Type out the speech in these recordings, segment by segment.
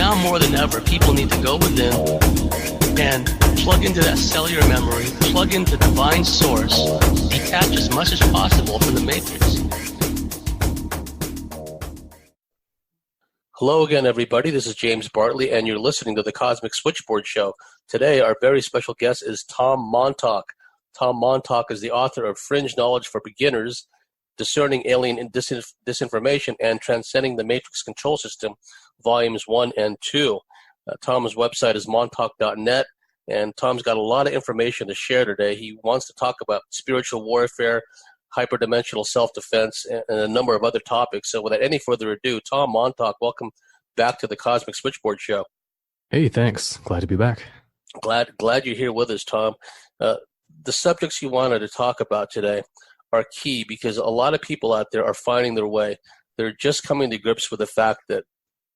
now more than ever, people need to go within and plug into that cellular memory, plug into divine source, detach as much as possible from the matrix. Hello again, everybody. This is James Bartley, and you're listening to the Cosmic Switchboard Show. Today, our very special guest is Tom Montalk. Tom Montalk is the author of Fringe Knowledge for Beginners, Discerning Alien Disinformation, and Transcending the Matrix Control System, Volumes 1 and 2. Tom's website is montalk.net, and Tom's got a lot of information to share today. He wants to talk about spiritual warfare, hyperdimensional self-defense, and a number of other topics. So without any further ado, Tom Montalk, welcome back to the Cosmic Switchboard Show. Hey, thanks. Glad to be back. Glad you're here with us, Tom. The subjects you wanted to talk about today are key because a lot of people out there are finding their way. They're just coming to grips with the fact that,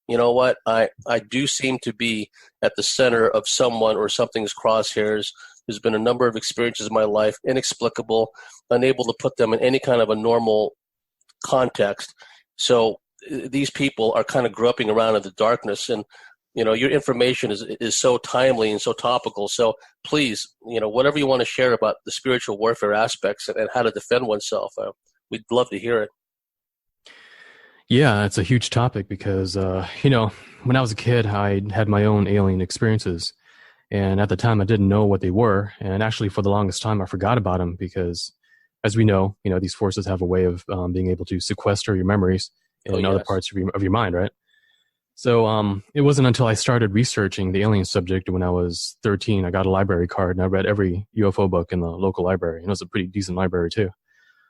you know what, I do seem to be at the center of someone or something's crosshairs. There's been a number of experiences in my life, inexplicable, unable to put them in any kind of a normal context. So these people are kind of groping around in the darkness, and your information is so timely and so topical. So please, whatever you want to share about the spiritual warfare aspects and how to defend oneself, we'd love to hear it. Yeah, it's a huge topic because, when I was a kid, I had my own alien experiences. And at the time, I didn't know what they were. And actually, for the longest time, I forgot about them because, as we know, these forces have a way of being able to sequester your memories in other parts of your mind, right? So it wasn't until I started researching the alien subject when I was 13. I got a library card and I read every UFO book in the local library. And it was a pretty decent library too.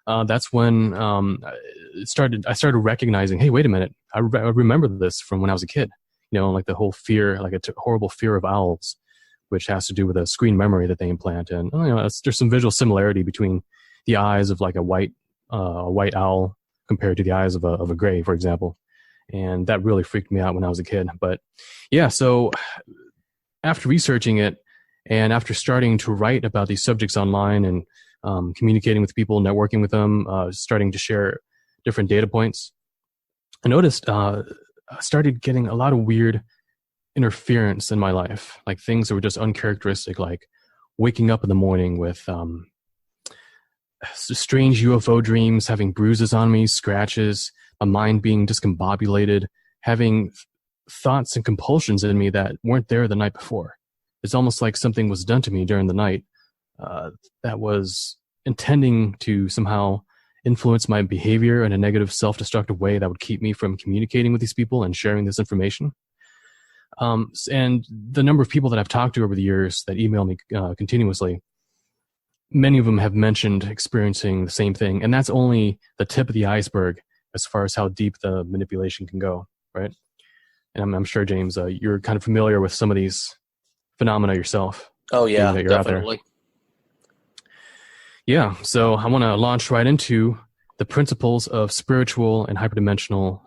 That's when I started recognizing, hey, wait a minute. I remember this from when I was a kid. Like the whole fear, like a horrible fear of owls, which has to do with a screen memory that they implant. And there's some visual similarity between the eyes of like a white owl compared to the eyes of a gray, for example. And that really freaked me out when I was a kid. But yeah, so after researching it and after starting to write about these subjects online and communicating with people, networking with them, starting to share different data points, I noticed I started getting a lot of weird interference in my life, like things that were just uncharacteristic, like waking up in the morning with strange UFO dreams, having bruises on me, scratches, a mind being discombobulated, having thoughts and compulsions in me that weren't there the night before. It's almost like something was done to me during the night that was intending to somehow influence my behavior in a negative, self-destructive way that would keep me from communicating with these people and sharing this information. And the number of people that I've talked to over the years that email me continuously, many of them have mentioned experiencing the same thing. And that's only the tip of the iceberg as far as how deep the manipulation can go, right? And I'm sure, James, you're kind of familiar with some of these phenomena yourself. Oh, yeah, definitely. Yeah, so I want to launch right into the principles of spiritual and hyperdimensional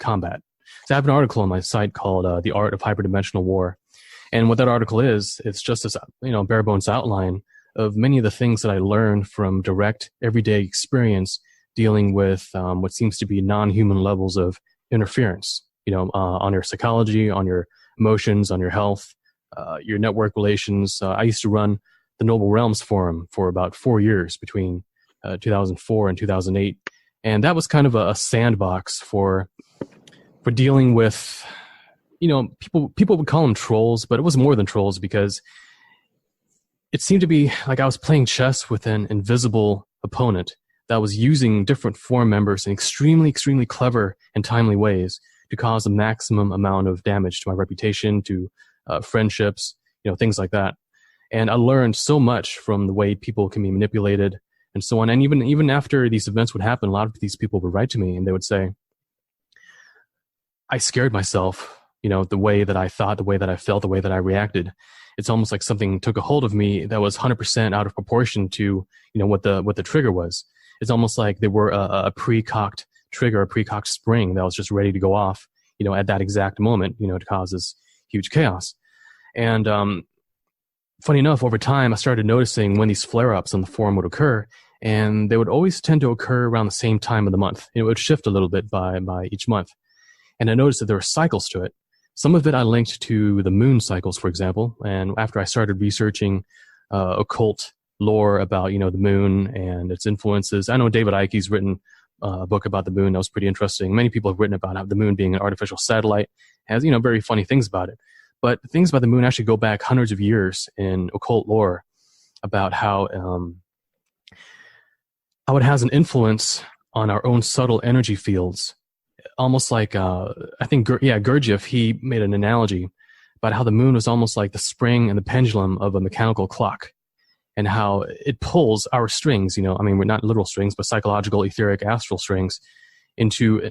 combat. So I have an article on my site called The Art of Hyperdimensional War. And what that article is, it's just this, bare bones outline of many of the things that I learned from direct everyday experience dealing with what seems to be non-human levels of interference, on your psychology, on your emotions, on your health, your network relations. I used to run the Noble Realms Forum for about 4 years between 2004 and 2008. And that was kind of a sandbox for dealing with, people would call them trolls, but it was more than trolls because it seemed to be like I was playing chess with an invisible opponent that was using different forum members in extremely, extremely clever and timely ways to cause the maximum amount of damage to my reputation, to friendships, things like that. And I learned so much from the way people can be manipulated and so on. And even after these events would happen, a lot of these people would write to me and they would say, I scared myself, the way that I thought, the way that I felt, the way that I reacted. It's almost like something took a hold of me that was 100% out of proportion to, what the trigger was. It's almost like they were a pre-cocked trigger, a pre-cocked spring that was just ready to go off, at that exact moment, to cause this huge chaos. And funny enough, over time, I started noticing when these flare-ups on the forum would occur, and they would always tend to occur around the same time of the month. It would shift a little bit by each month. And I noticed that there were cycles to it. Some of it I linked to the moon cycles, for example. And after I started researching occult lore about, the moon and its influences, I know David Icke's written a book about the moon that was pretty interesting. Many people have written about how the moon being an artificial satellite has, very funny things about it. But things about the moon actually go back hundreds of years in occult lore about how it has an influence on our own subtle energy fields. Almost like, I think, Gurdjieff, he made an analogy about how the moon was almost like the spring and the pendulum of a mechanical clock, and how it pulls our strings, we're not literal strings, but psychological, etheric, astral strings, into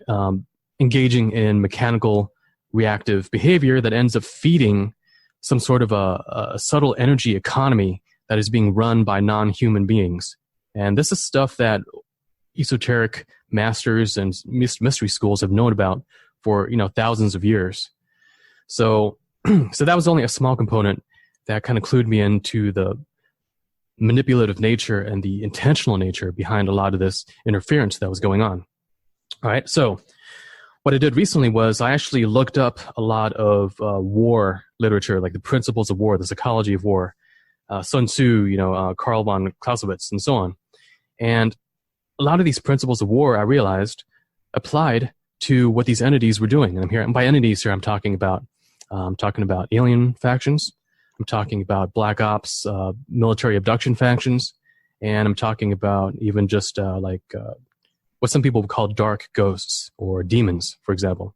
engaging in mechanical reactive behavior that ends up feeding some sort of a subtle energy economy that is being run by non-human beings. And this is stuff that esoteric masters and mystery schools have known about for, thousands of years. So that was only a small component that kind of clued me into the manipulative nature and the intentional nature behind a lot of this interference that was going on. All right. So what I did recently was I actually looked up a lot of war literature, like the principles of war, the psychology of war, Sun Tzu, Karl von Clausewitz, and so on. And a lot of these principles of war, I realized, applied to what these entities were doing. And by entities here, I'm talking about alien factions. I'm talking about black ops, military abduction factions, and I'm talking about even just what some people would call dark ghosts or demons, for example.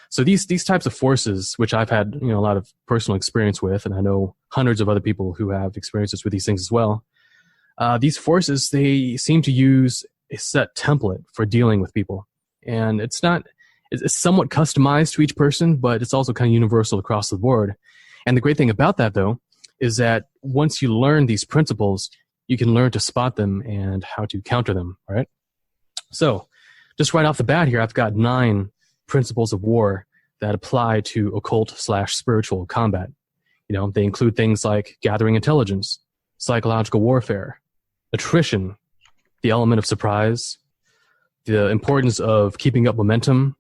So these types of forces, which I've had a lot of personal experience with, and I know hundreds of other people who have experiences with these things as well. These forces, they seem to use a set template for dealing with people, and it's somewhat customized to each person, but it's also kind of universal across the board. And the great thing about that, though, is that once you learn these principles, you can learn to spot them and how to counter them, all right? So just right off the bat here, I've got 9 principles of war that apply to occult/spiritual combat. They include things like gathering intelligence, psychological warfare, attrition, the element of surprise, the importance of keeping up momentum,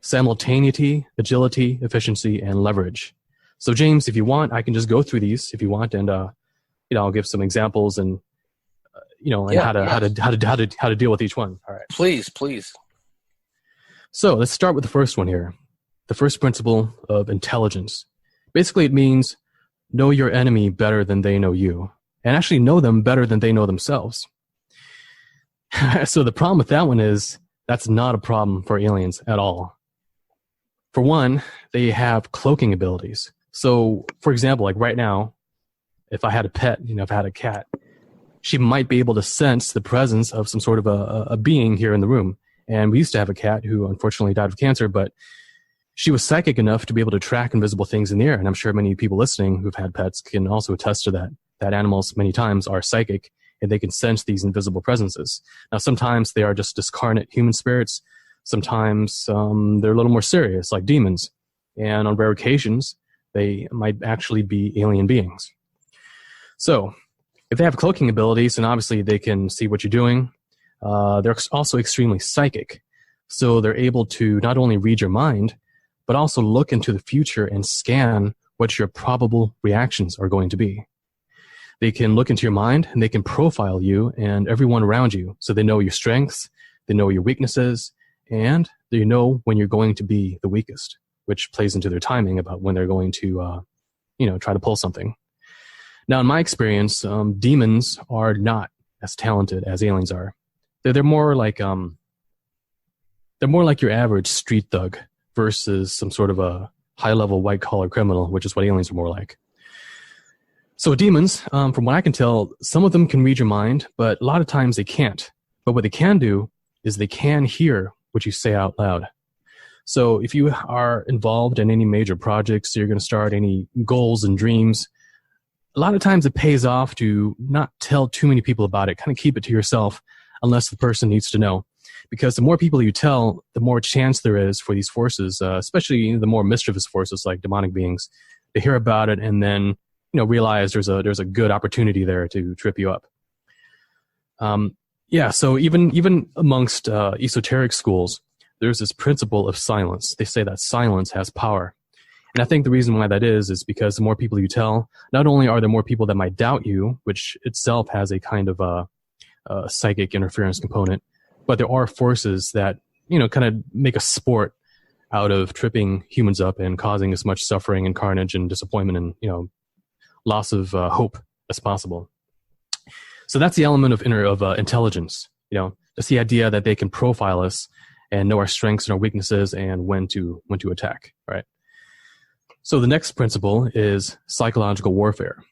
simultaneity, agility, efficiency, and leverage. So James, if you want, I can just go through these if you want, and I'll give some examples and how to deal with each one. All right. Please. So let's start with the first one here. The first principle of intelligence. Basically, it means know your enemy better than they know you, and actually know them better than they know themselves. So the problem with that one is that's not a problem for aliens at all. For one, they have cloaking abilities. So, for example, like right now, if I had a pet, if I had a cat, she might be able to sense the presence of some sort of a being here in the room. And we used to have a cat who unfortunately died of cancer, but she was psychic enough to be able to track invisible things in the air. And I'm sure many people listening who've had pets can also attest to that animals many times are psychic and they can sense these invisible presences. Now, sometimes they are just discarnate human spirits. Sometimes they're a little more serious, like demons. And on rare occasions, they might actually be alien beings. So if they have cloaking abilities, and obviously they can see what you're doing, they're also extremely psychic. So they're able to not only read your mind, but also look into the future and scan what your probable reactions are going to be. They can look into your mind and they can profile you and everyone around you. So they know your strengths, they know your weaknesses, and they know when you're going to be the weakest, which plays into their timing about when they're going to, try to pull something. Now, in my experience, demons are not as talented as aliens are. They're more like your average street thug versus some sort of a high-level white-collar criminal, which is what aliens are more like. So demons, from what I can tell, some of them can read your mind, but a lot of times they can't. But what they can do is they can hear what you say out loud. So if you are involved in any major projects, you're going to start any goals and dreams, a lot of times it pays off to not tell too many people about it, kind of keep it to yourself unless the person needs to know. Because the more people you tell, the more chance there is for these forces, especially the more mischievous forces like demonic beings, to hear about it and then realize there's a good opportunity there to trip you up. So even amongst esoteric schools, there's this principle of silence. They say that silence has power. And I think the reason why that is because the more people you tell, not only are there more people that might doubt you, which itself has a kind of a psychic interference component, but there are forces that, kind of make a sport out of tripping humans up and causing as much suffering and carnage and disappointment and, loss of hope as possible. So that's the element of intelligence, just the idea that they can profile us and know our strengths and our weaknesses and when to attack, right? So the next principle is psychological warfare,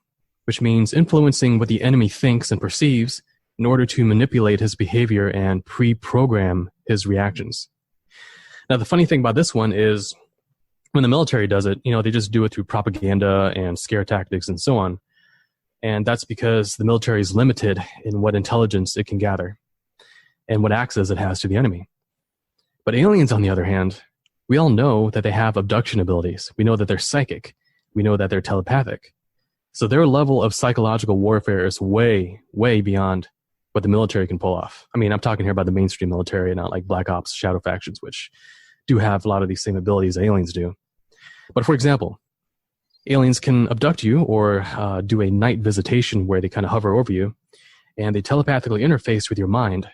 which means influencing what the enemy thinks and perceives in order to manipulate his behavior and pre-program his reactions. Now, the funny thing about this one is when the military does it, they just do it through propaganda and scare tactics and so on. And that's because the military is limited in what intelligence it can gather and what access it has to the enemy. But aliens, on the other hand, we all know that they have abduction abilities. We know that they're psychic. We know that they're telepathic. So their level of psychological warfare is way, way beyond what the military can pull off. I mean, I'm talking here about the mainstream military and not like Black Ops, shadow factions, which do have a lot of these same abilities aliens do. But for example, aliens can abduct you or do a night visitation where they kind of hover over you and they telepathically interface with your mind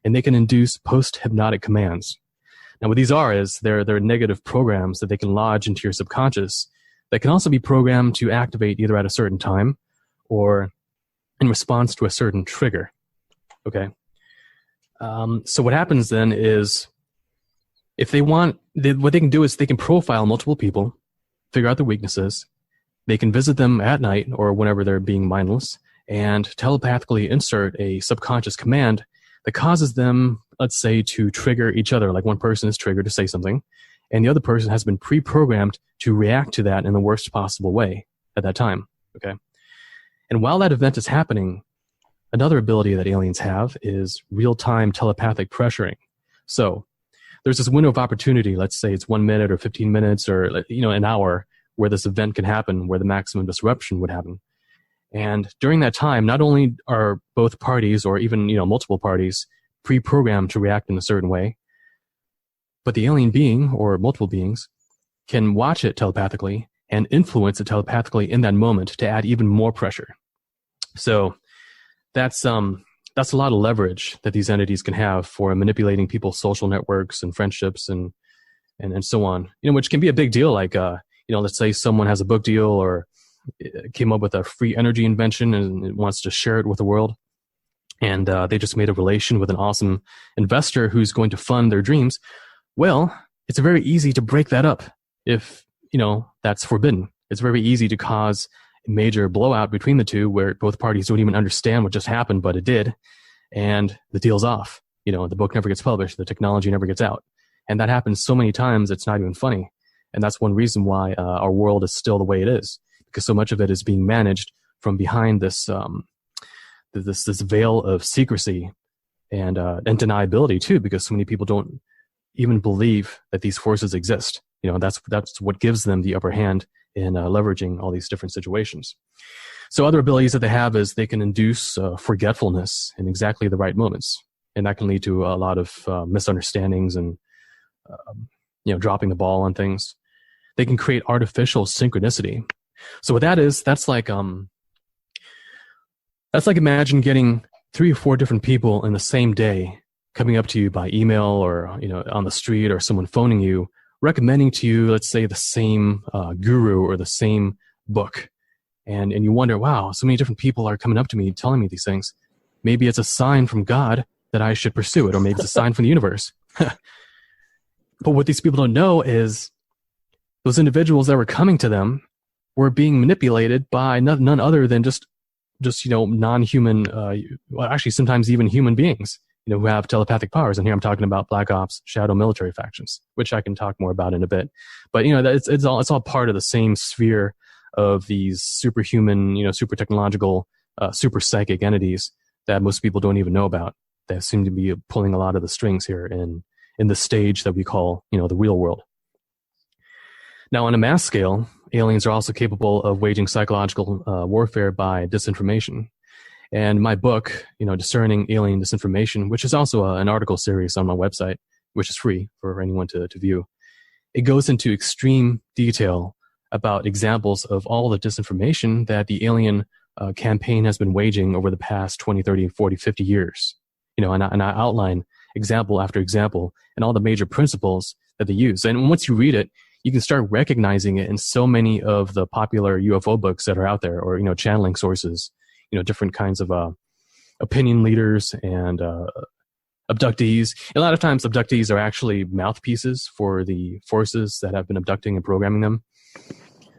and they can induce post-hypnotic commands. Now, what these are is they're negative programs that they can lodge into your subconscious that can also be programmed to activate either at a certain time or in response to a certain trigger. Okay. So what happens then is if they want, what they can do is they can profile multiple people, figure out their weaknesses. They can visit them at night or whenever they're being mindless and telepathically insert a subconscious command that causes them, let's say, to trigger each other. Like one person is triggered to say something, and the other person has been pre-programmed to react to that in the worst possible way at that time. Okay. And while that event is happening, another ability that aliens have is real-time telepathic pressuring. So there's this window of opportunity. Let's say it's 1 minute or 15 minutes or, an hour where this event can happen, where the maximum disruption would happen. And during that time, not only are both parties or even, multiple parties pre-programmed to react in a certain way, but the alien being or multiple beings can watch it telepathically and influence it telepathically in that moment to add even more pressure. So that's a lot of leverage that these entities can have for manipulating people's social networks and friendships and so on, which can be a big deal. Like, let's say someone has a book deal or came up with a free energy invention and wants to share it with the world. And they just made a relation with an awesome investor who's going to fund their dreams. Well, it's very easy to break that up if, that's forbidden. It's very easy to cause a major blowout between the two where both parties don't even understand what just happened, but it did. And the deal's off. The book never gets published. The technology never gets out. And that happens so many times, it's not even funny. And that's one reason why our world is still the way it is, because so much of it is being managed from behind this this veil of secrecy and deniability too, because so many people don't even believe that these forces exist. That's what gives them the upper hand in leveraging all these different situations. So other abilities that they have is they can induce forgetfulness in exactly the right moments, and that can lead to a lot of misunderstandings and dropping the ball on things. They can create artificial synchronicity. So what that is, that's like imagine getting 3 or 4 different people in the same day coming up to you by email or on the street or someone phoning you, recommending to you, let's say, the same guru or the same book. And you wonder, wow, so many different people are coming up to me telling me these things. Maybe it's a sign from God that I should pursue it, or maybe it's a sign from the universe. But what these people don't know is those individuals that were coming to them were being manipulated by none other than just non-human, actually sometimes even human beings, who have telepathic powers. And here I'm talking about Black Ops, shadow military factions, which I can talk more about in a bit. But it's all part of the same sphere of these superhuman, super technological, super psychic entities that most people don't even know about, that seem to be pulling a lot of the strings here in the stage that we call, the real world. Now, on a mass scale, aliens are also capable of waging psychological warfare by disinformation. And my book, Discerning Alien Disinformation, which is also an article series on my website, which is free for anyone to view, it goes into extreme detail about examples of all the disinformation that the alien campaign has been waging over the past 20, 30, 40, 50 years. And I outline example after example and all the major principles that they use. And once you read it, you can start recognizing it in so many of the popular UFO books that are out there, or, channeling sources, different kinds of opinion leaders and abductees. A lot of times abductees are actually mouthpieces for the forces that have been abducting and programming them.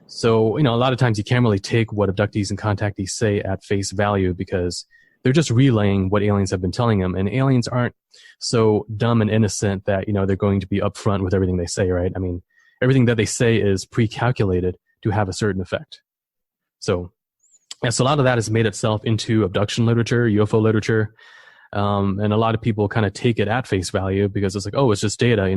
So, a lot of times you can't really take what abductees and contactees say at face value, because they're just relaying what aliens have been telling them. And aliens aren't so dumb and innocent that, they're going to be upfront with everything they say, right? I mean, everything that they say is pre-calculated to have a certain effect. So a lot of that has made itself into abduction literature, UFO literature. And a lot of people kind of take it at face value because it's like, oh, it's just data.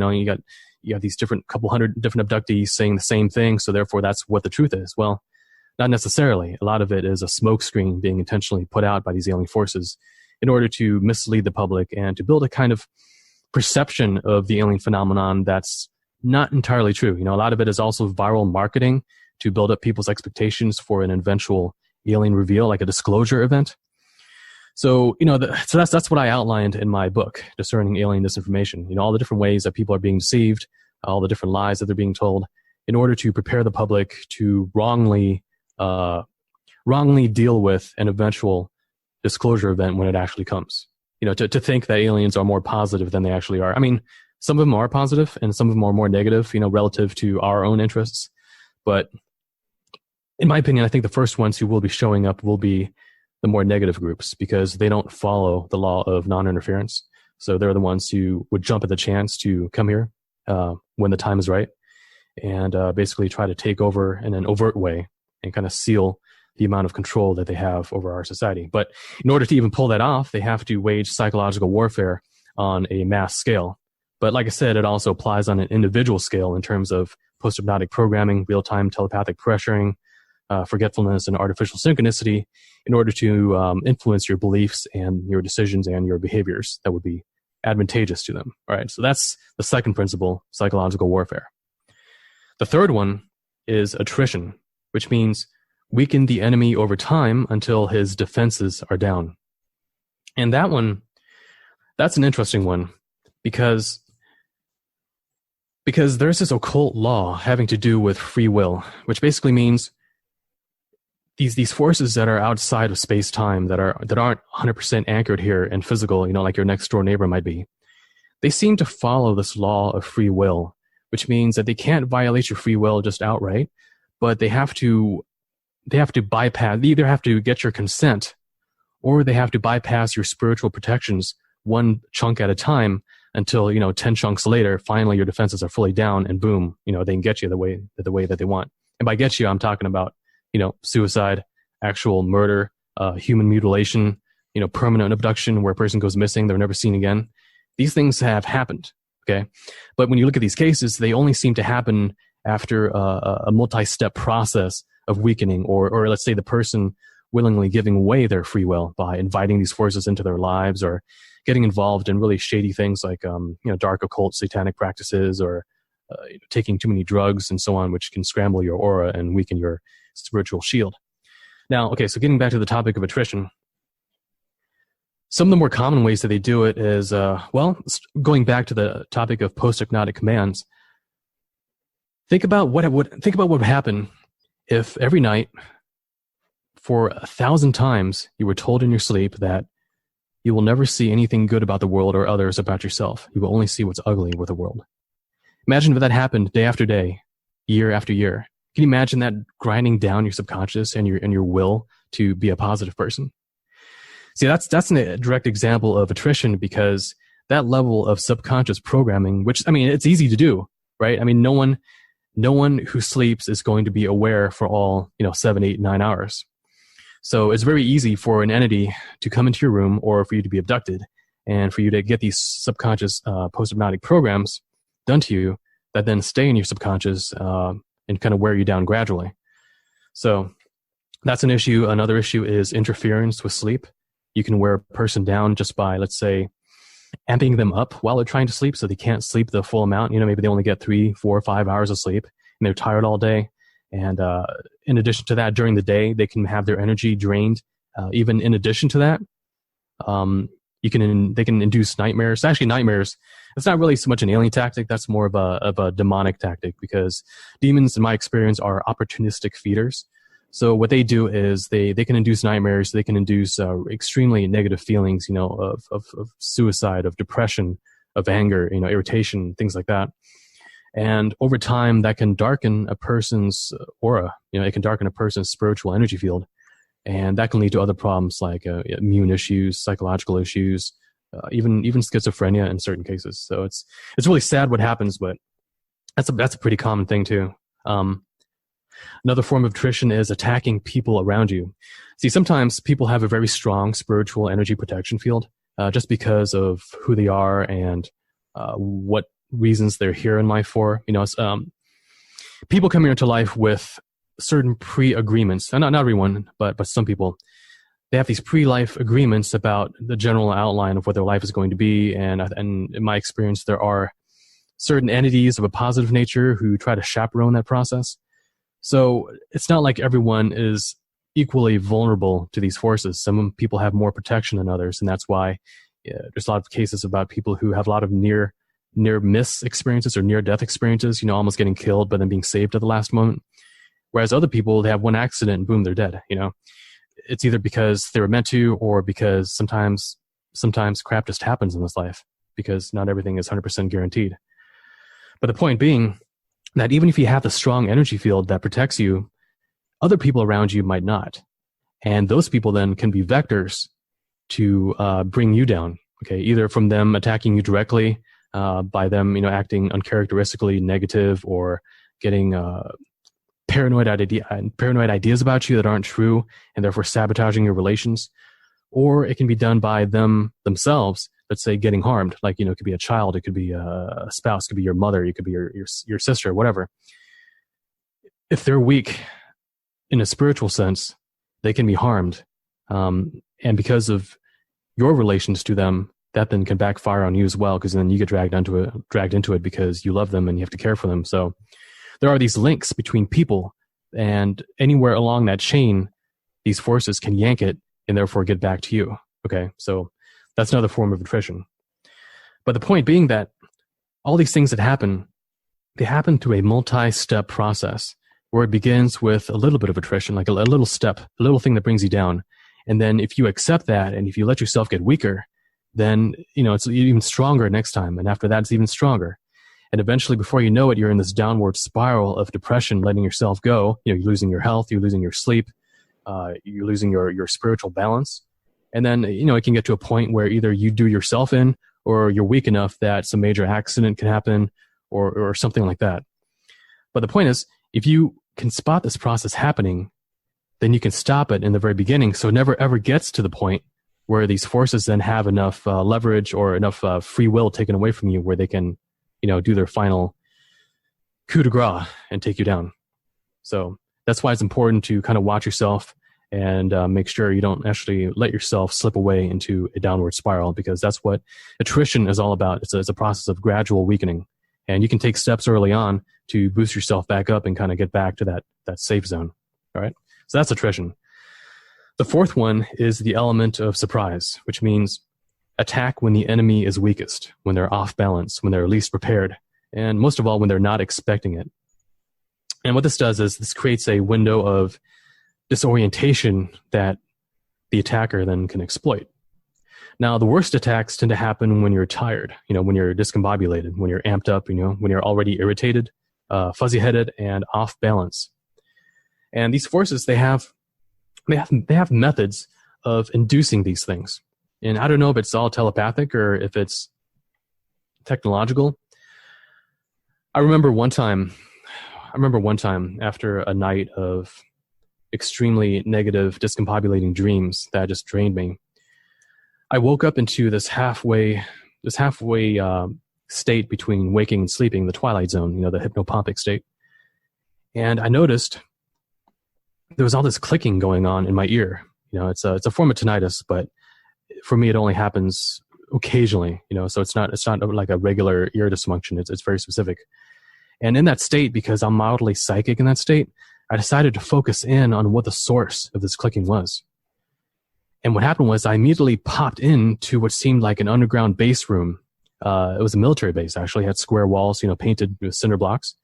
You have these couple hundred different abductees saying the same thing, so therefore that's what the truth is. Well, not necessarily. A lot of it is a smokescreen being intentionally put out by these alien forces in order to mislead the public and to build a kind of perception of the alien phenomenon that's not entirely true. A lot of it is also viral marketing to build up people's expectations for an eventual alien reveal, like a disclosure event. So, that's what I outlined in my book, Discerning Alien Disinformation. All the different ways that people are being deceived, all the different lies that they're being told, in order to prepare the public to wrongly deal with an eventual disclosure event when it actually comes. To think that aliens are more positive than they actually are. I mean, some of them are positive and some of them are more negative, relative to our own interests. But in my opinion, I think the first ones who will be showing up will be the more negative groups, because they don't follow the law of non-interference. So they're the ones who would jump at the chance to come here when the time is right, and basically try to take over in an overt way and kind of seal the amount of control that they have over our society. But in order to even pull that off, they have to wage psychological warfare on a mass scale. But like I said, it also applies on an individual scale in terms of post-hypnotic programming, real-time telepathic pressuring, forgetfulness, and artificial synchronicity, in order to influence your beliefs and your decisions and your behaviors that would be advantageous to them. All right, so that's the second principle, psychological warfare. The third one is attrition, which means weaken the enemy over time until his defenses are down. And that's an interesting one, because there's this occult law having to do with free will, which basically means these forces that are outside of space-time, that aren't 100% anchored here and physical, like your next door neighbor might be, they seem to follow this law of free will, which means that they can't violate your free will just outright, but they have to bypass, they either have to get your consent, or they have to bypass your spiritual protections one chunk at a time until, 10 chunks later, finally your defenses are fully down, and boom, they can get you the way that they want. And by get you, I'm talking about suicide, actual murder, human mutilation, permanent abduction where a person goes missing, they're never seen again. These things have happened, okay? But when you look at these cases, they only seem to happen after a multi-step process of weakening, or let's say the person willingly giving away their free will by inviting these forces into their lives, or getting involved in really shady things like, dark occult satanic practices, or taking too many drugs and so on, which can scramble your aura and weaken your spiritual shield. Now, okay, so getting back to the topic of attrition, some of the more common ways that they do it is, going back to the topic of post-hypnotic commands, think about what would happen if every night for 1,000 times you were told in your sleep that you will never see anything good about the world or others about yourself. You will only see what's ugly with the world. Imagine if that happened day after day, year after year. Can you imagine that grinding down your subconscious and your will to be a positive person? See, that's a direct example of attrition, because that level of subconscious programming, which, it's easy to do, right? No one who sleeps is going to be aware for all, 7, 8, 9 hours. So it's very easy for an entity to come into your room, or for you to be abducted, and for you to get these subconscious post-hypnotic programs done to you that then stay in your subconscious and kind of wear you down gradually. So that's an issue. Another issue is interference with sleep. You can wear a person down just by, let's say, amping them up while they're trying to sleep, so they can't sleep the full amount. Maybe they only get 3, 4, 5 hours of sleep, and they're tired all day. And in addition to that, during the day, they can have their energy drained. Even in addition to that, they can induce nightmares. Actually, nightmares, it's not really so much an alien tactic. That's more of a demonic tactic, because demons, in my experience, are opportunistic feeders. So what they do is they can induce nightmares. They can induce extremely negative feelings, of suicide, of depression, of anger, irritation, things like that. And over time, that can darken a person's aura. It can darken a person's spiritual energy field. And that can lead to other problems like immune issues, psychological issues, even schizophrenia in certain cases. So it's really sad what happens, but that's a pretty common thing too. Another form of attrition is attacking people around you. See, sometimes people have a very strong spiritual energy protection field just because of who they are and what reasons they're here in life for. People come here into life with certain pre-agreements, and not everyone, but some people, they have these pre-life agreements about the general outline of what their life is going to be. And in my experience, there are certain entities of a positive nature who try to chaperone that process. So it's not like everyone is equally vulnerable to these forces. Some people have more protection than others, and that's why there's a lot of cases about people who have a lot of near miss experiences or near death experiences, almost getting killed but then being saved at the last moment. Whereas other people, they have one accident and boom, they're dead. It's either because they were meant to, or because sometimes crap just happens in this life, because not everything is 100% guaranteed. But the point being that even if you have the strong energy field that protects you, other people around you might not. And those people then can be vectors to bring you down. Okay, either from them attacking you directly, by them, acting uncharacteristically negative, or getting paranoid ideas about you that aren't true, and therefore sabotaging your relations. Or it can be done by them themselves, let's say getting harmed. Like, it could be a child, it could be a spouse, it could be your mother, it could be your sister, whatever. If they're weak in a spiritual sense, they can be harmed. And because of your relations to them, that then can backfire on you as well, because then you get dragged into it because you love them and you have to care for them. So there are these links between people, and anywhere along that chain, these forces can yank it and therefore get back to you. Okay, so that's another form of attrition. But the point being that all these things that happen, they happen through a multi-step process where it begins with a little bit of attrition, like a little step, a little thing that brings you down. And then if you accept that, and if you let yourself get weaker, then, it's even stronger next time. And after that, it's even stronger. And eventually, before you know it, you're in this downward spiral of depression, letting yourself go. You're losing your health, you're losing your sleep, you're losing your spiritual balance. And then, it can get to a point where either you do yourself in, or you're weak enough that some major accident can happen, or something like that. But the point is, if you can spot this process happening, then you can stop it in the very beginning, so it never ever gets to the point where these forces then have enough leverage or enough free will taken away from you where they can do their final coup de grace and take you down. So that's why it's important to kind of watch yourself and make sure you don't actually let yourself slip away into a downward spiral, because that's what attrition is all about. It's a process of gradual weakening. And you can take steps early on to boost yourself back up and kind of get back to that safe zone. All right. So that's attrition. The fourth one is the element of surprise, which means attack when the enemy is weakest, when they're off balance, when they're least prepared, and most of all, when they're not expecting it. And what this does is this creates a window of disorientation that the attacker then can exploit. Now, the worst attacks tend to happen when you're tired, when you're discombobulated, when you're amped up, when you're already irritated, fuzzy-headed, and off balance. And these forces, they have methods of inducing these things. And I don't know if it's all telepathic or if it's technological. I remember one time after a night of extremely negative, discombobulating dreams that just drained me, I woke up into this halfway state between waking and sleeping, the twilight zone, the hypnopompic state. And I noticed there was all this clicking going on in my ear. It's a form of tinnitus, but for me, it only happens occasionally, so it's not like a regular ear dysfunction. It's very specific. And in that state, because I'm mildly psychic in that state, I decided to focus in on what the source of this clicking was. And what happened was I immediately popped into what seemed like an underground base room. It was a military base, actually. It had square walls, painted with cinder blocks.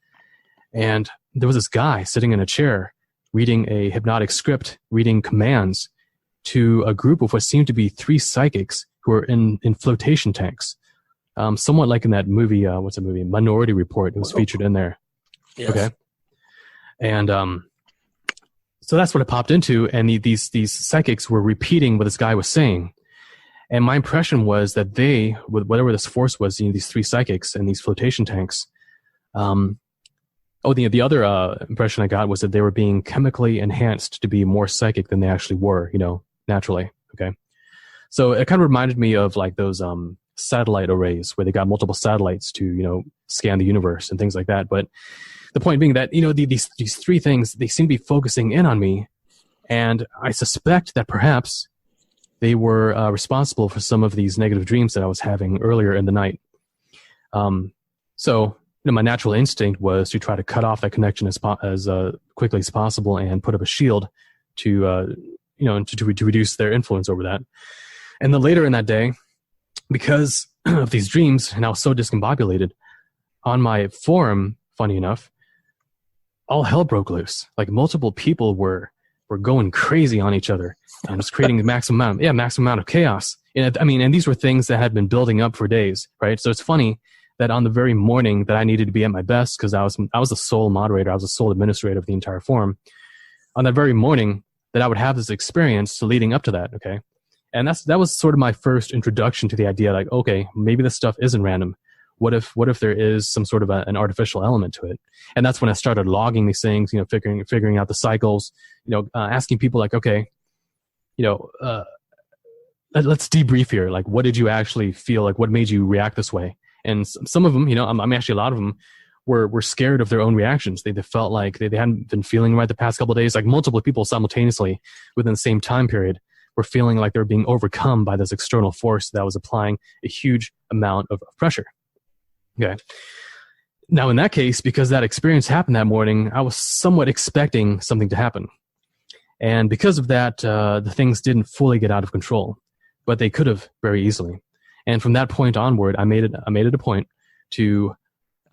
And there was this guy sitting in a chair reading a hypnotic script, reading commands to a group of what seemed to be 3 psychics who were in flotation tanks. Somewhat like in that movie, what's the movie? Minority Report. It was featured in there. Yes. Okay. And so that's what it popped into. And these psychics were repeating what this guy was saying. And my impression was that they, with whatever this force was, these 3 psychics and these flotation tanks. The other impression I got was that they were being chemically enhanced to be more psychic than they actually were, naturally. Okay. So it kind of reminded me of like those satellite arrays where they got multiple satellites to, scan the universe and things like that. But the point being that, these 3 things, they seem to be focusing in on me. And I suspect that perhaps they were responsible for some of these negative dreams that I was having earlier in the night. So my natural instinct was to try to cut off that connection as quickly as possible and put up a shield to reduce their influence over that. And then later in that day, because of these dreams, and I was so discombobulated, on my forum, funny enough, all hell broke loose. Like multiple people were going crazy on each other and just creating the maximum amount of chaos. And these were things that had been building up for days, right? So it's funny that on the very morning that I needed to be at my best, because I was the sole moderator, I was the sole administrator of the entire forum, on that very morning that I would have this experience leading up to that, okay? And that was sort of my first introduction to the idea, like, okay, maybe this stuff isn't random. What if there is some sort of an artificial element to it? And that's when I started logging these things, figuring out the cycles, asking people like, okay, let's debrief here. Like, what did you actually feel? Like, what made you react this way? And some of them, actually a lot of them were scared of their own reactions. They felt like they hadn't been feeling right the past couple of days. Like multiple people simultaneously within the same time period were feeling like they were being overcome by this external force that was applying a huge amount of pressure. Okay. Now, in that case, because that experience happened that morning, I was somewhat expecting something to happen. And because of that, the things didn't fully get out of control, but they could have very easily. And from that point onward, I made it a point to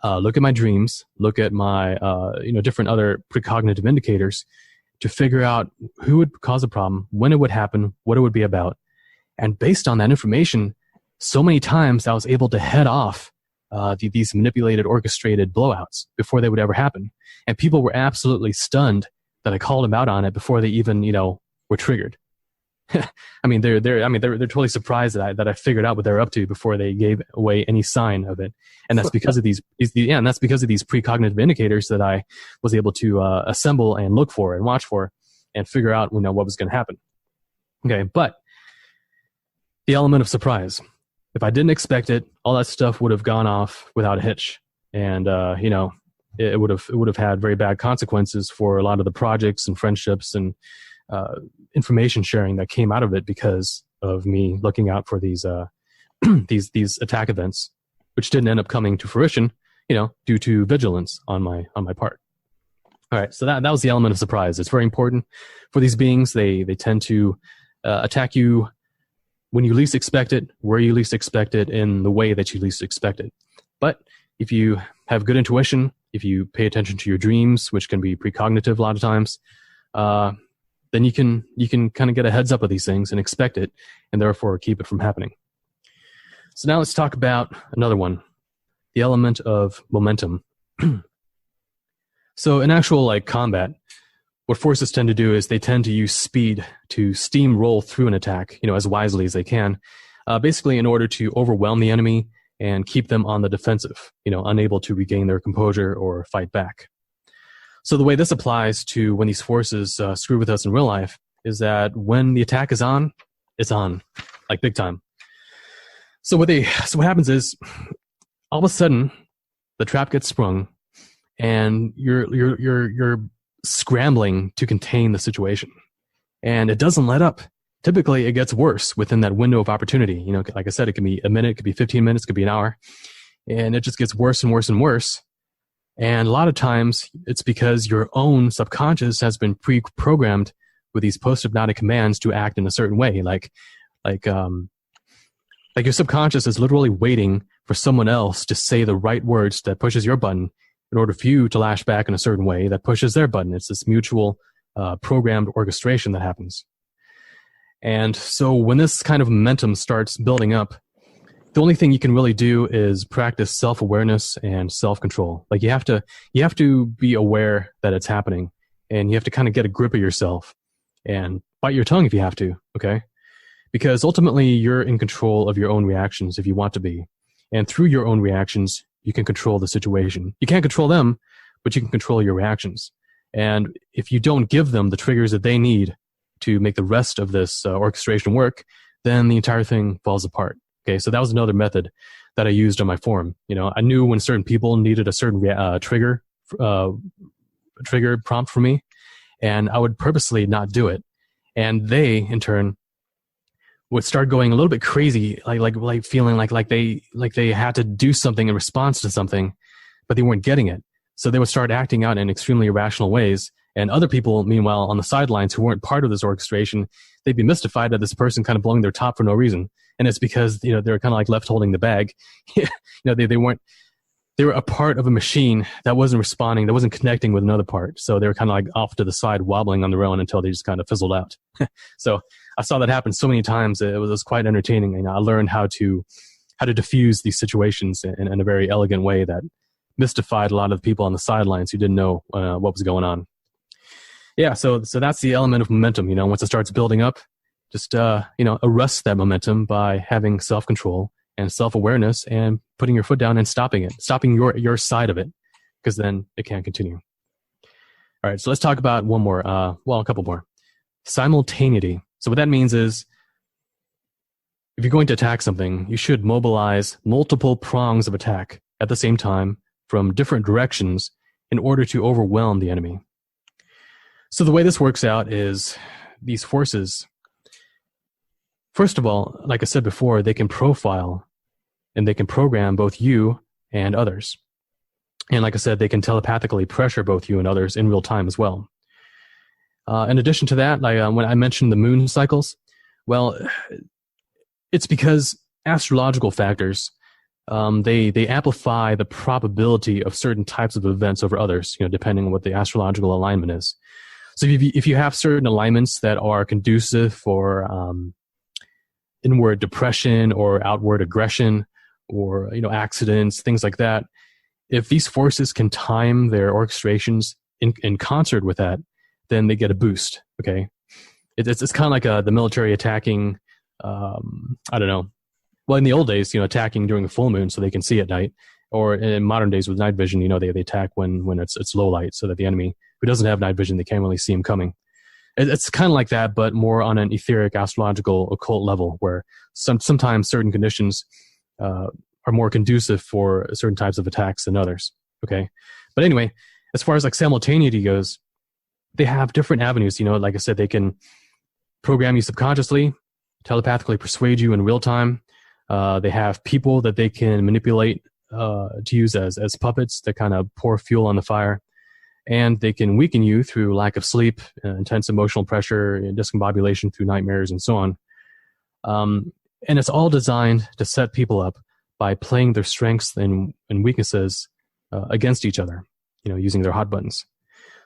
look at my dreams, look at my different other precognitive indicators to figure out who would cause a problem, when it would happen, what it would be about. And based on that information, so many times I was able to head off these manipulated, orchestrated blowouts before they would ever happen. And people were absolutely stunned that I called them out on it before they even, were triggered. They're totally surprised that I figured out what they're up to before they gave away any sign of it. And that's because of these precognitive indicators that I was able to assemble and look for and watch for and figure out, what was going to happen. Okay. But the element of surprise, if I didn't expect it, all that stuff would have gone off without a hitch. And, it would have had very bad consequences for a lot of the projects and friendships and, information sharing that came out of it because of me looking out for these these attack events, which didn't end up coming to fruition, due to vigilance on my part. All right, so that was the element of surprise. It's very important for these beings. They tend to attack you when you least expect it, where you least expect it, in the way that you least expect it. But if you have good intuition, if you pay attention to your dreams, which can be precognitive a lot of times, then you can kind of get a heads up of these things and expect it, and therefore keep it from happening. So now let's talk about another one, the element of momentum. So in actual combat, what forces tend to do is they tend to use speed to steamroll through an attack, as wisely as they can, basically in order to overwhelm the enemy and keep them on the defensive, unable to regain their composure or fight back. So the way this applies to when these forces screw with us in real life is that when the attack is on, it's on, like big time. So what happens is, all of a sudden, the trap gets sprung, and you're scrambling to contain the situation, and it doesn't let up. Typically, it gets worse within that window of opportunity. Like I said, it could be a minute, it could be 15 minutes, it could be an hour, and it just gets worse and worse and worse. And a lot of times it's because your own subconscious has been pre-programmed with these post-hypnotic commands to act in a certain way. Like your subconscious is literally waiting for someone else to say the right words that pushes your button in order for you to lash back in a certain way that pushes their button. It's this mutual programmed orchestration that happens. And so when this kind of momentum starts building up, the only thing you can really do is practice self-awareness and self-control. Like you have to be aware that it's happening, and you have to kind of get a grip of yourself and bite your tongue if you have to, okay? Because ultimately you're in control of your own reactions if you want to be. And through your own reactions, you can control the situation. You can't control them, but you can control your reactions. And if you don't give them the triggers that they need to make the rest of this orchestration work, then the entire thing falls apart. Okay, so that was another method that I used on my forum. You know, I knew when certain people needed a certain trigger prompt from me, and I would purposely not do it. And they, in turn, would start going a little bit crazy, like feeling like they had to do something in response to something, but they weren't getting it. So they would start acting out in extremely irrational ways. And other people, meanwhile, on the sidelines who weren't part of this orchestration, they'd be mystified at this person kind of blowing their top for no reason. And it's because, you know, they're kind of like left holding the bag. You know, they were a part of a machine that wasn't responding, that wasn't connecting with another part. So they were kind of like off to the side, wobbling on their own until they just kind of fizzled out. So I saw that happen so many times. It was quite entertaining. You know, I learned how to diffuse these situations in a very elegant way that mystified a lot of the people on the sidelines who didn't know what was going on. Yeah, so that's the element of momentum. You know, once it starts building up, just arrest that momentum by having self-control and self-awareness and putting your foot down and stopping your side of it, because then it can't continue. All right, so let's talk about one more, a couple more. Simultaneity. So what that means is, if you're going to attack something, you should mobilize multiple prongs of attack at the same time from different directions in order to overwhelm the enemy. So the way this works out is these forces, first of all, like I said before, they can profile and they can program both you and others. And like I said, they can telepathically pressure both you and others in real time as well. In addition to that, when I mentioned the moon cycles, well, it's because astrological factors, they amplify the probability of certain types of events over others, you know, depending on what the astrological alignment is. So if you have certain alignments that are conducive for inward depression or outward aggression or, you know, accidents, things like that, if these forces can time their orchestrations in concert with that, then they get a boost, okay? It's kind of like the military attacking, I don't know. Well, in the old days, you know, attacking during a full moon so they can see at night, or in modern days with night vision, you know, they attack when it's low light so that the enemy who doesn't have night vision, they can't really see him coming. It's kind of like that, but more on an etheric, astrological, occult level, where sometimes certain conditions are more conducive for certain types of attacks than others, okay? But anyway, as far as like simultaneity goes, they have different avenues. You know, like I said, they can program you subconsciously, telepathically persuade you in real time. They have people that they can manipulate to use as puppets that kind of pour fuel on the fire. And they can weaken you through lack of sleep, intense emotional pressure, discombobulation through nightmares, and so on. And it's all designed to set people up by playing their strengths and weaknesses against each other, you know, using their hot buttons.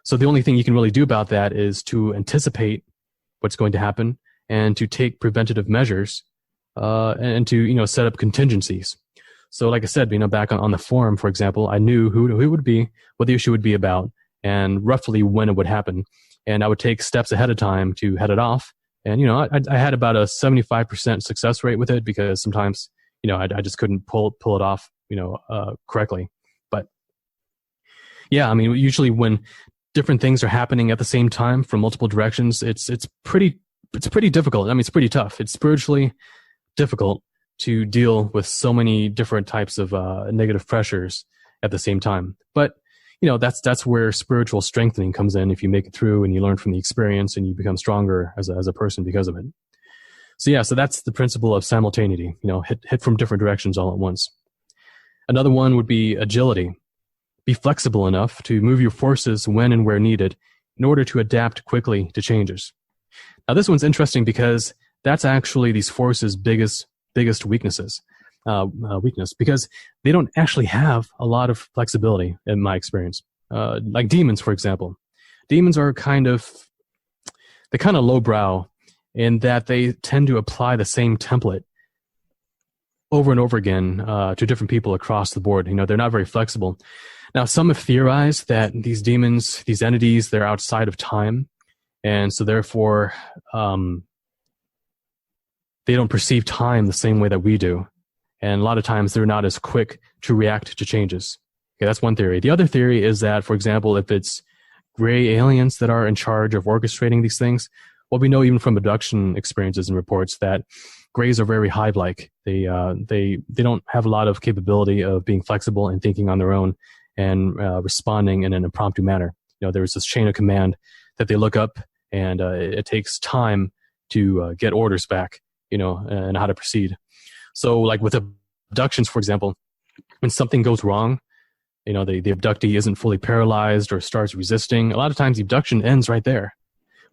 So the only thing you can really do about that is to anticipate what's going to happen and to take preventative measures and to, you know, set up contingencies. So like I said, you know, back on the forum, for example, I knew who it would be, what the issue would be about, and roughly when it would happen. And I would take steps ahead of time to head it off. And, you know, I had about a 75% success rate with it because sometimes, you know, I just couldn't pull it off, you know, correctly. But yeah, I mean, usually when different things are happening at the same time from multiple directions, it's pretty difficult. I mean, it's pretty tough. It's spiritually difficult to deal with so many different types of negative pressures at the same time. But you know, that's where spiritual strengthening comes in. If you make it through and you learn from the experience and you become stronger as a person because of it. So yeah, so that's the principle of simultaneity. You know, hit from different directions all at once. Another one would be agility. be flexible enough to move your forces when and where needed in order to adapt quickly to changes. Now, this one's interesting because that's actually these forces' biggest weakness, because they don't actually have a lot of flexibility in my experience. Like demons, for example. Demons are kind of lowbrow in that they tend to apply the same template over and over again to different people across the board. They're not very flexible. Now, some have theorized that these demons, these entities, they're outside of time, and so therefore they don't perceive time the same way that we do. And a lot of times they're not as quick to react to changes. Okay, that's one theory. The other theory is that, for example, if it's gray aliens that are in charge of orchestrating these things, well, we know even from abduction experiences and reports that grays are very hive-like. They don't have a lot of capability of being flexible and thinking on their own and responding in an impromptu manner. There's this chain of command that they look up, and it takes time to get orders back, and how to proceed. So, like with abductions, for example, when something goes wrong, the abductee isn't fully paralyzed or starts resisting, a lot of times the abduction ends right there,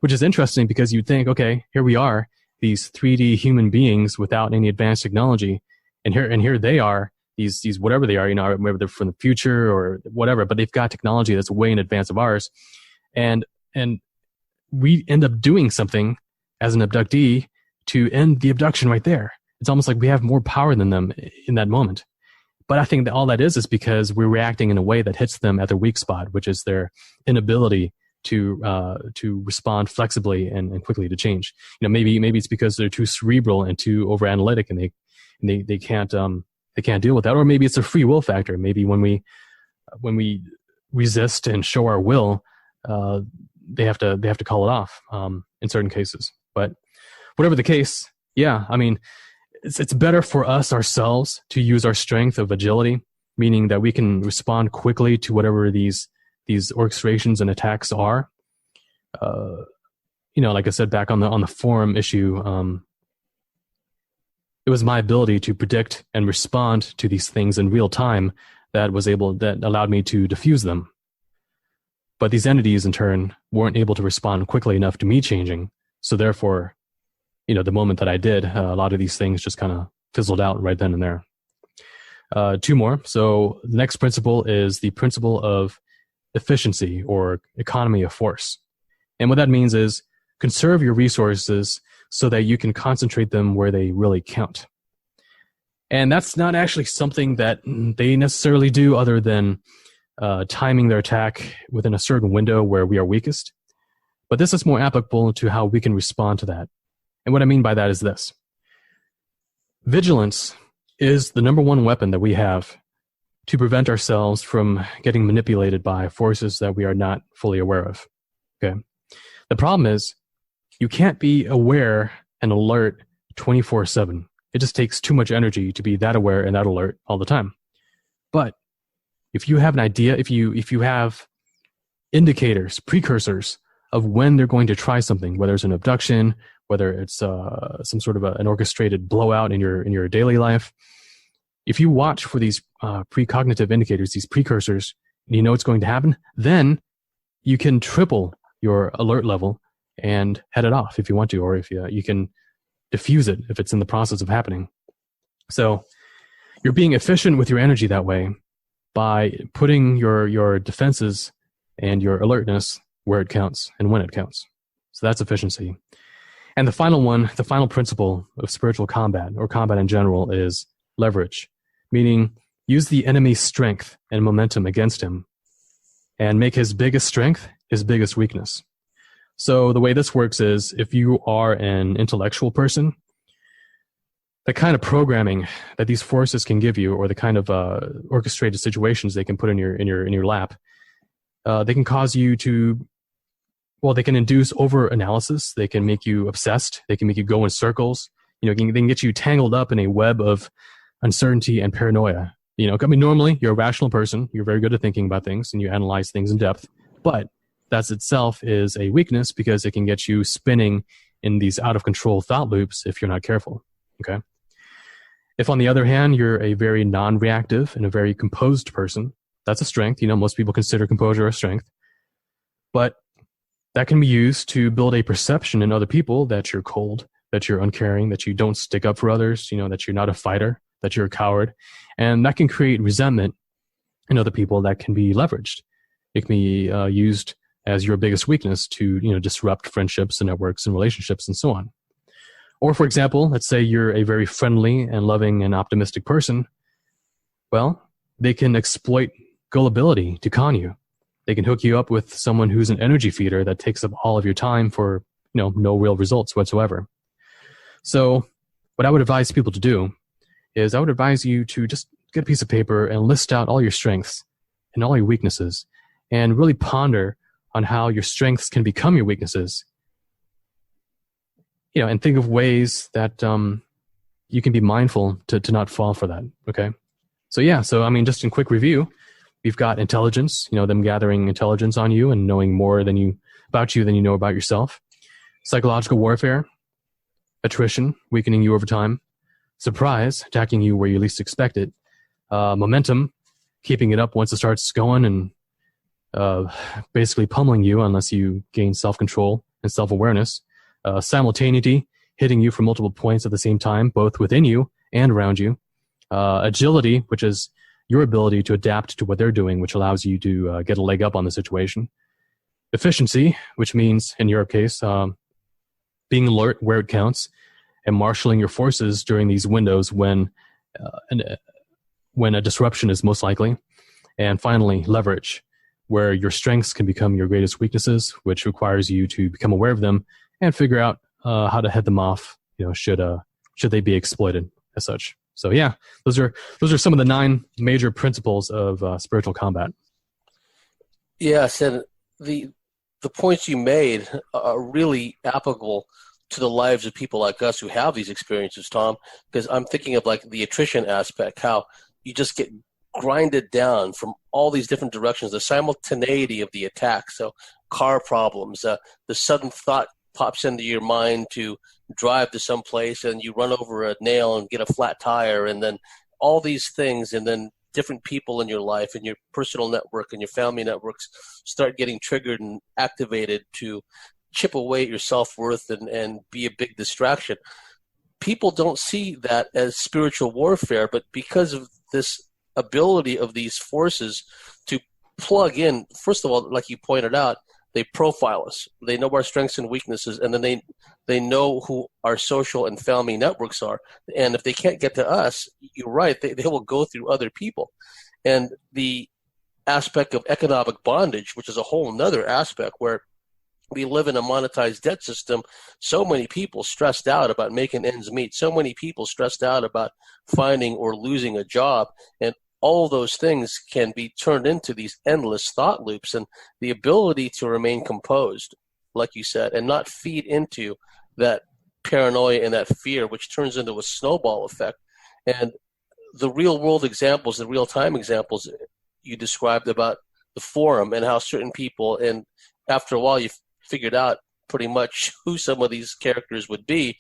which is interesting because you'd think, okay, here we are, these 3D human beings without any advanced technology, and here they are, these whatever they are, whether they're from the future or whatever, but they've got technology that's way in advance of ours, and we end up doing something as an abductee to end the abduction right there. It's almost like we have more power than them in that moment. But I think that all that is because we're reacting in a way that hits them at their weak spot, which is their inability to respond flexibly and quickly to change. Maybe it's because they're too cerebral and too over analytic, and they can't deal with that. Or maybe it's a free will factor. Maybe when we resist and show our will, they have to call it off in certain cases. But whatever the case, yeah, I mean, it's better for us ourselves to use our strength of agility, meaning that we can respond quickly to whatever these orchestrations and attacks are. Like I said back on the forum issue, it was my ability to predict and respond to these things in real time that allowed me to diffuse them. But these entities, in turn, weren't able to respond quickly enough to me changing. So therefore, the moment that I did, a lot of these things just kind of fizzled out right then and there. Two more. So the next principle is the principle of efficiency or economy of force. And what that means is conserve your resources so that you can concentrate them where they really count. And that's not actually something that they necessarily do other than timing their attack within a certain window where we are weakest. But this is more applicable to how we can respond to that. And what I mean by that is this. Vigilance is the number one weapon that we have to prevent ourselves from getting manipulated by forces that we are not fully aware of. Okay. The problem is you can't be aware and alert 24/7. It just takes too much energy to be that aware and that alert all the time. But if you have an idea, if you have indicators, precursors of when they're going to try something, whether it's an abduction, whether it's some sort of an orchestrated blowout in your daily life, if you watch for these precognitive indicators, these precursors, and you know it's going to happen, then you can triple your alert level and head it off if you want to, or if you can diffuse it if it's in the process of happening. So you're being efficient with your energy that way by putting your defenses and your alertness where it counts and when it counts. So that's efficiency. And the final principle of spiritual combat, or combat in general, is leverage, meaning use the enemy's strength and momentum against him and make his biggest strength his biggest weakness. So the way this works is if you are an intellectual person, the kind of programming that these forces can give you, or the kind of orchestrated situations they can put in your lap, they can cause you to, well, they can induce over-analysis. They can make you obsessed. They can make you go in circles. They can get you tangled up in a web of uncertainty and paranoia. Normally you're a rational person. You're very good at thinking about things and you analyze things in depth. But that itself is a weakness because it can get you spinning in these out-of-control thought loops if you're not careful. Okay. If, on the other hand, you're a very non-reactive and a very composed person, That's a strength. Most people consider composure a strength. But that can be used to build a perception in other people that you're cold, that you're uncaring, that you don't stick up for others, that you're not a fighter, that you're a coward. And that can create resentment in other people that can be leveraged. It can be used as your biggest weakness to, disrupt friendships and networks and relationships and so on. Or, for example, let's say you're a very friendly and loving and optimistic person. Well, they can exploit gullibility to con you. They can hook you up with someone who's an energy feeder that takes up all of your time for, no real results whatsoever. So what I would advise people to do is I would advise you to just get a piece of paper and list out all your strengths and all your weaknesses and really ponder on how your strengths can become your weaknesses. And think of ways that you can be mindful to not fall for that, okay? So just in quick review, we've got intelligence, them gathering intelligence on you and knowing more about you than you know about yourself. Psychological warfare, attrition, weakening you over time. Surprise, attacking you where you least expect it. Momentum, keeping it up once it starts going and basically pummeling you unless you gain self-control and self-awareness. Simultaneity, hitting you from multiple points at the same time, both within you and around you. Agility, which is your ability to adapt to what they're doing, which allows you to get a leg up on the situation. Efficiency, which means, in your case, being alert where it counts and marshaling your forces during these windows when a disruption is most likely. And finally, leverage, where your strengths can become your greatest weaknesses, which requires you to become aware of them and figure out how to head them off, should they be exploited as such. So those are some of the 9 major principles of spiritual combat. Yes, and the points you made are really applicable to the lives of people like us who have these experiences, Tom, because I'm thinking of like the attrition aspect, how you just get grinded down from all these different directions, the simultaneity of the attack. So car problems, the sudden thought pops into your mind to drive to some place and you run over a nail and get a flat tire, and then all these things, and then different people in your life and your personal network and your family networks start getting triggered and activated to chip away at your self-worth and be a big distraction. People don't see that as spiritual warfare, but because of this ability of these forces to plug in, first of all, like you pointed out, they profile us. They know our strengths and weaknesses, and then they know who our social and family networks are. And if they can't get to us, you're right, they will go through other people. And the aspect of economic bondage, which is a whole nother aspect where we live in a monetized debt system, so many people stressed out about making ends meet, so many people stressed out about finding or losing a job, and all those things can be turned into these endless thought loops. And the ability to remain composed, like you said, and not feed into that paranoia and that fear, which turns into a snowball effect. And the real world examples, the real time examples you described about the forum and how certain people, and after a while you figured out pretty much who some of these characters would be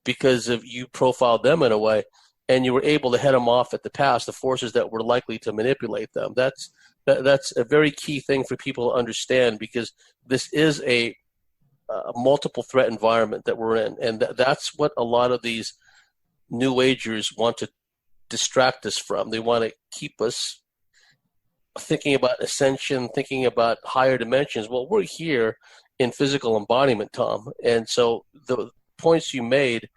because of you profiled them in a way, and you were able to head them off at the pass, the forces that were likely to manipulate them. That's a very key thing for people to understand, because this is a multiple threat environment that we're in, and that's what a lot of these New Agers want to distract us from. They want to keep us thinking about ascension, thinking about higher dimensions. Well, we're here in physical embodiment, Tom, and so the points you made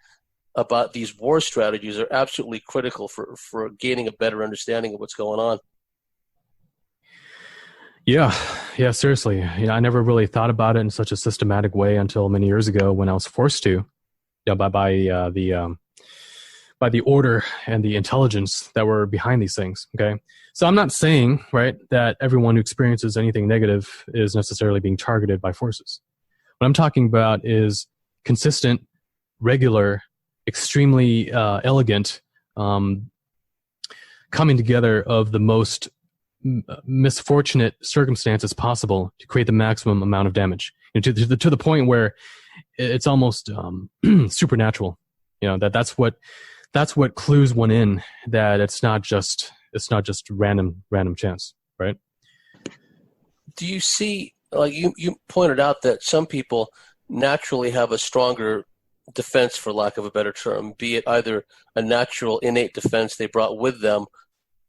about these war strategies are absolutely critical for gaining a better understanding of what's going on. Yeah, seriously. I never really thought about it in such a systematic way until many years ago when I was forced to, by the order and the intelligence that were behind these things. Okay, so I'm not saying, right, that everyone who experiences anything negative is necessarily being targeted by forces. What I'm talking about is consistent, regular, extremely elegant coming together of the most misfortunate circumstances possible to create the maximum amount of damage, to the point where it's almost supernatural. That's what clues one in that it's not just random chance. right? Do you see, like you pointed out that some people naturally have a stronger defense, for lack of a better term, be it either a natural innate defense they brought with them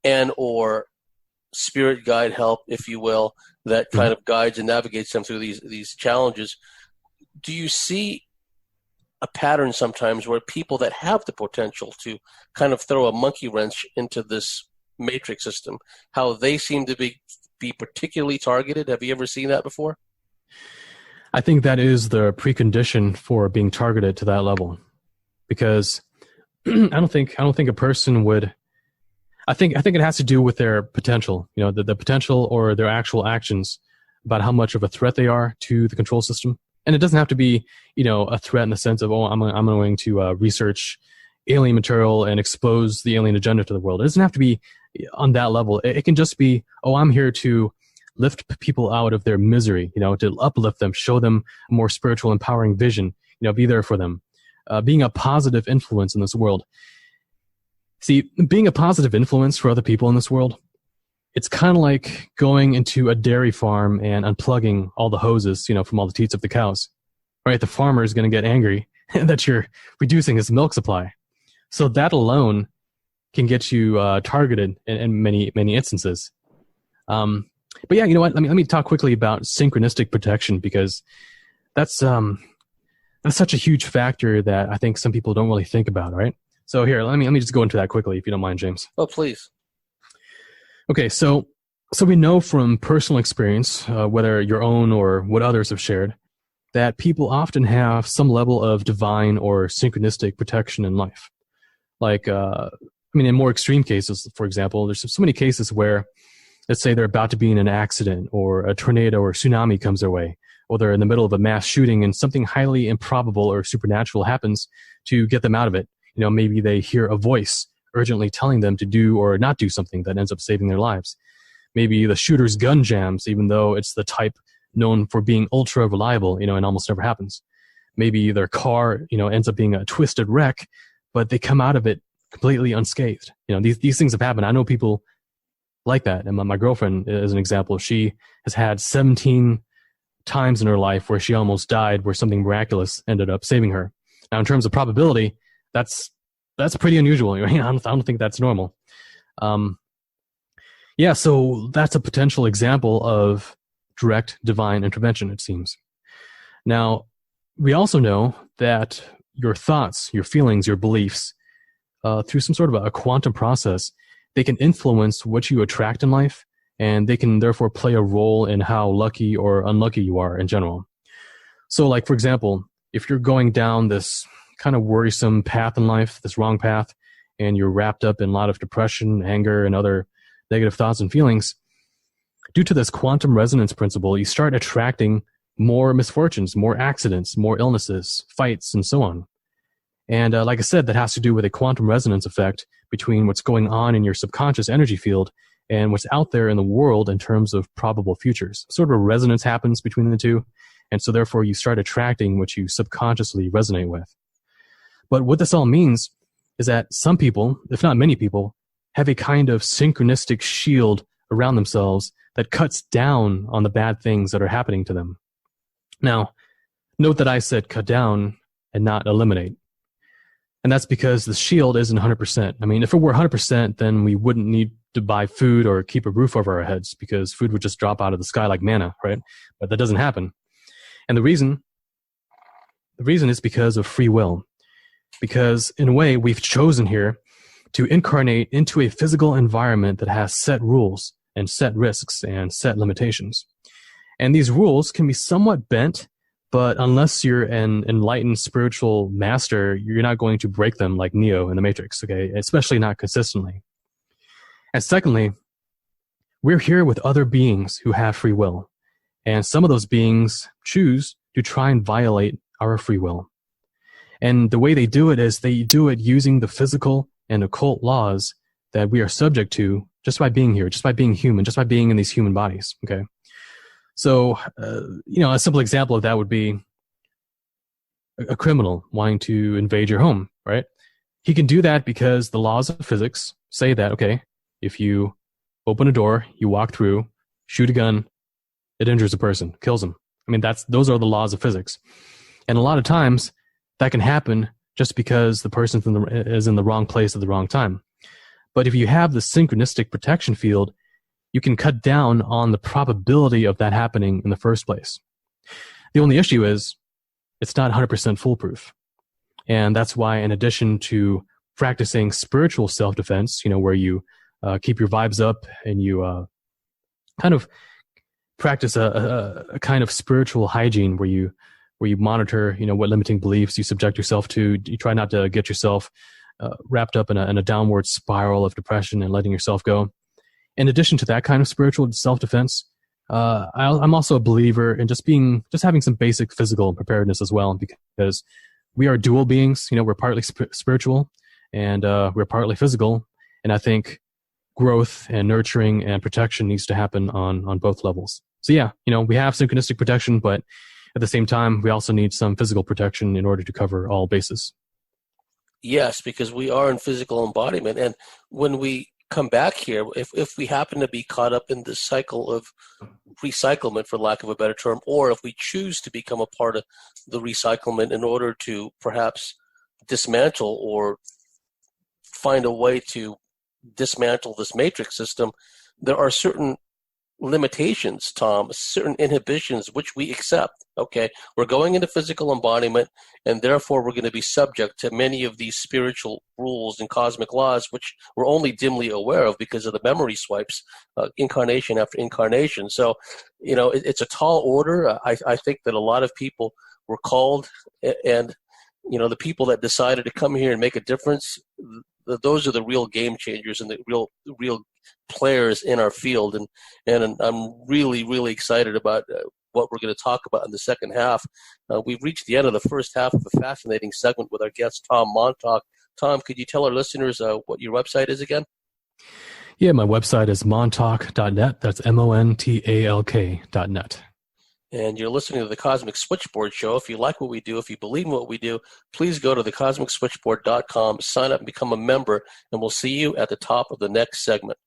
and or spirit guide help, if you will, that kind of guides and navigates them through these challenges. Do you see a pattern sometimes where people that have the potential to kind of throw a monkey wrench into this matrix system, how they seem to be particularly targeted? Have you ever seen that before? I think that is the precondition for being targeted to that level, because I don't think a person would. I think it has to do with their potential, the potential or their actual actions about how much of a threat they are to the control system. And it doesn't have to be, a threat in the sense of, I'm going to research alien material and expose the alien agenda to the world. It doesn't have to be on that level. It can just be, I'm here to lift people out of their misery, to uplift them, show them a more spiritual, empowering vision, be there for them, being a positive influence in this world. See, being a positive influence for other people in this world, it's kind of like going into a dairy farm and unplugging all the hoses, from all the teats of the cows, right? The farmer is going to get angry that you're reducing his milk supply. So that alone can get you targeted in many, many instances. But yeah, you know what? Let me talk quickly about synchronistic protection, because that's such a huge factor that I think some people don't really think about, right? So here, let me just go into that quickly, if you don't mind, James. Oh, please. Okay, so we know from personal experience, whether your own or what others have shared, that people often have some level of divine or synchronistic protection in life. Like, in more extreme cases, for example, there's so many cases where, let's say they're about to be in an accident, or a tornado or tsunami comes their way, or they're in the middle of a mass shooting and something highly improbable or supernatural happens to get them out of it. Maybe they hear a voice urgently telling them to do or not do something that ends up saving their lives. Maybe the shooter's gun jams, even though it's the type known for being ultra reliable, and almost never happens. Maybe their car, ends up being a twisted wreck, but they come out of it completely unscathed. These things have happened. I know people like that. And my girlfriend, as an example, she has had 17 times in her life where she almost died, where something miraculous ended up saving her. Now, in terms of probability, that's pretty unusual. I don't think that's normal. So that's a potential example of direct divine intervention, it seems. Now, we also know that your thoughts, your feelings, your beliefs, through some sort of a quantum process, they can influence what you attract in life, and they can therefore play a role in how lucky or unlucky you are in general. So, like, for example, if you're going down this kind of worrisome path in life, this wrong path, and you're wrapped up in a lot of depression, anger, and other negative thoughts and feelings, due to this quantum resonance principle, you start attracting more misfortunes, more accidents, more illnesses, fights, and so on. And like I said, that has to do with a quantum resonance effect between what's going on in your subconscious energy field and what's out there in the world in terms of probable futures. Sort of a resonance happens between the two, and so therefore you start attracting what you subconsciously resonate with. But what this all means is that some people, if not many people, have a kind of synchronistic shield around themselves that cuts down on the bad things that are happening to them. Now, note that I said cut down and not eliminate. And that's because the shield isn't 100%. If it were 100%, then we wouldn't need to buy food or keep a roof over our heads, because food would just drop out of the sky like manna, right? But that doesn't happen. And the reason is because of free will. Because in a way, we've chosen here to incarnate into a physical environment that has set rules and set risks and set limitations. And these rules can be somewhat bent, but unless you're an enlightened spiritual master, you're not going to break them like Neo in the Matrix, okay? Especially not consistently. And secondly, we're here with other beings who have free will. And some of those beings choose to try and violate our free will. And the way they do it is they do it using the physical and occult laws that we are subject to just by being here, just by being human, just by being in these human bodies, okay? So, a simple example of that would be a criminal wanting to invade your home, right? He can do that because the laws of physics say that, okay, if you open a door, you walk through, shoot a gun, it injures a person, kills them. I mean, those are the laws of physics. And a lot of times that can happen just because the person is in the wrong place at the wrong time. But if you have the synchronistic protection field, you can cut down on the probability of that happening in the first place. The only issue is it's not 100% foolproof. And that's why, in addition to practicing spiritual self-defense, where you keep your vibes up and you kind of practice a kind of spiritual hygiene where you monitor, what limiting beliefs you subject yourself to. You try not to get yourself wrapped up in a downward spiral of depression and letting yourself go. In addition to that kind of spiritual self-defense, I'm also a believer in just having some basic physical preparedness as well, because we are dual beings. We're partly spiritual and we're partly physical. And I think growth and nurturing and protection needs to happen on both levels. So yeah, we have synchronistic protection, but at the same time, we also need some physical protection in order to cover all bases. Yes, because we are in physical embodiment. And when we come back here, if we happen to be caught up in this cycle of recyclement, for lack of a better term, or if we choose to become a part of the recyclement in order to perhaps dismantle or find a way to dismantle this matrix system, there are certain limitations, Tom, certain inhibitions which we accept. Okay, we're going into physical embodiment, and therefore we're going to be subject to many of these spiritual rules and cosmic laws, which we're only dimly aware of because of the memory swipes, incarnation after incarnation. So, it's a tall order. I think that a lot of people were called, and the people that decided to come here and make a difference, those are the real game changers and the real players in our field. And I'm really, really excited about what we're going to talk about in the second half. We've reached the end of the first half of a fascinating segment with our guest, Tom Montalk. Tom, could you tell our listeners what your website is again? Yeah, my website is montalk.net. That's montalk.net. And you're listening to the Cosmic Switchboard Show. If you like what we do, if you believe in what we do, please go to thecosmicswitchboard.com, sign up and become a member, and we'll see you at the top of the next segment.